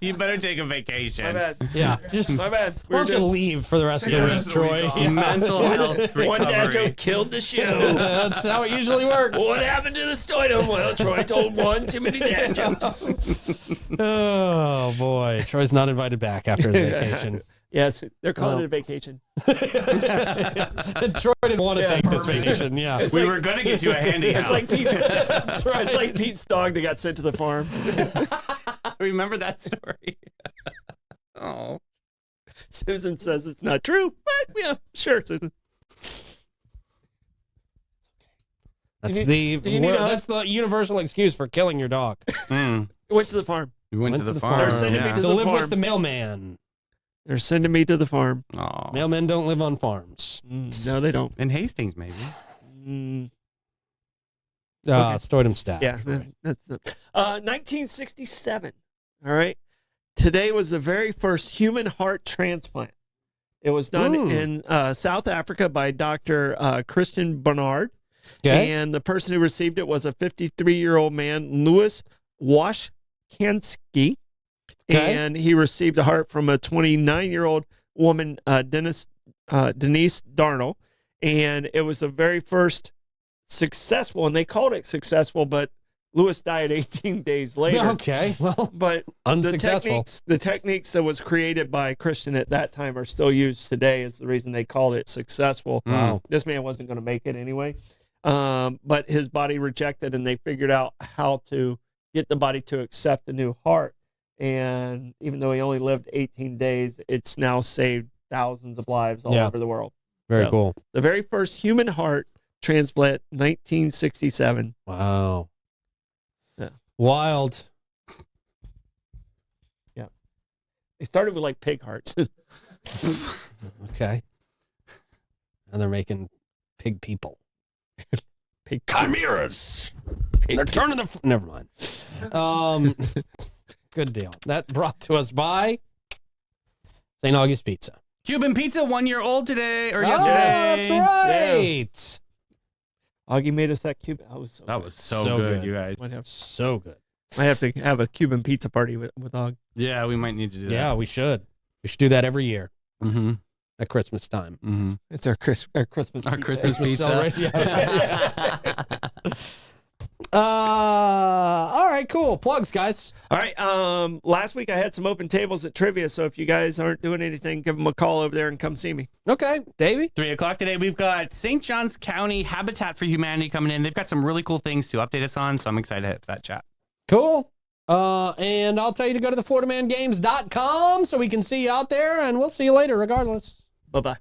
You better take a vacation. My bad. Yeah. Just, My bad. why don't you leave for the rest of Take the the week, rest of the Troy? week off. Yeah. Mental health recovery. One dad joke killed the show. That's how it usually works. What happened to the Stoidum? Well, Troy told one too many dad jokes. Oh, boy. Troy's not invited back after his vacation. Yes, they're calling it a vacation. Troy didn't want to take this vacation. Yeah. We were going to get you a handy It's house. like Pete's, it's like Pete's dog that got sent to the farm. Remember that story? Oh. Susan says it's not true. But yeah, sure, Susan. That's do you need a hug? that's the universal excuse for killing your dog. Mm. Went to the farm. We went to the farm. They're sending me yeah. to To the live farm. with the mailman. They're sending me to the farm. Aw. Mailmen don't live on farms. No, they don't. In Hastings, maybe. Mm, Stoidum stat. yeah, that's 1967. All right. Today was the very first human heart transplant. It was done in South Africa by Dr. Christian Barnard. Okay. And the person who received it was a 53-year-old man, Louis Washkansky. Okay. And he received a heart from a 29-year-old woman, Denise Darnell. And it was the very first successful, and they called it successful, but Lewis died 18 days later. Okay. Well, But unsuccessful. the techniques that was created by Christian at that time are still used today is the reason they called it successful. Wow. This man wasn't going to make it anyway. But his body rejected, and they figured out how to get the body to accept a new heart. And even though he only lived 18 days, it's now saved thousands of lives all Yeah. over the world. Very Yeah. cool. The very first human heart transplant, 1967. Wow. Yeah. Wild. They started with like pig hearts. Okay. And they're making pig people. Pig Chimeras. They're turning the. Never mind. Good deal. That brought to us by St. August Pizza. Cuban pizza, 1 year old today or Oh, yesterday. that's right. Augie made us that Cuban. That was so, So good, good. you guys. So good. I have to have a Cuban pizza party with Og. Yeah, we might need to do that. Yeah, we should. We should do that every year Mm-hmm. at Christmas time. Mm-hmm. It's our Christmas Our pizza. Christmas Christmas pizza. celebration. All right, cool. Plugs, guys. All right. Last week I had some open tables at trivia, so if you guys aren't doing anything, give them a call over there and come see me. Okay, Davey. 3 o'clock today, we've got St. Johns County Habitat for Humanity coming in. They've got some really cool things to update us on, so I'm excited for that chat. Cool. And I'll tell you to go to the FloridaManGames.com so we can see you out there, and we'll see you later regardless. Bye bye.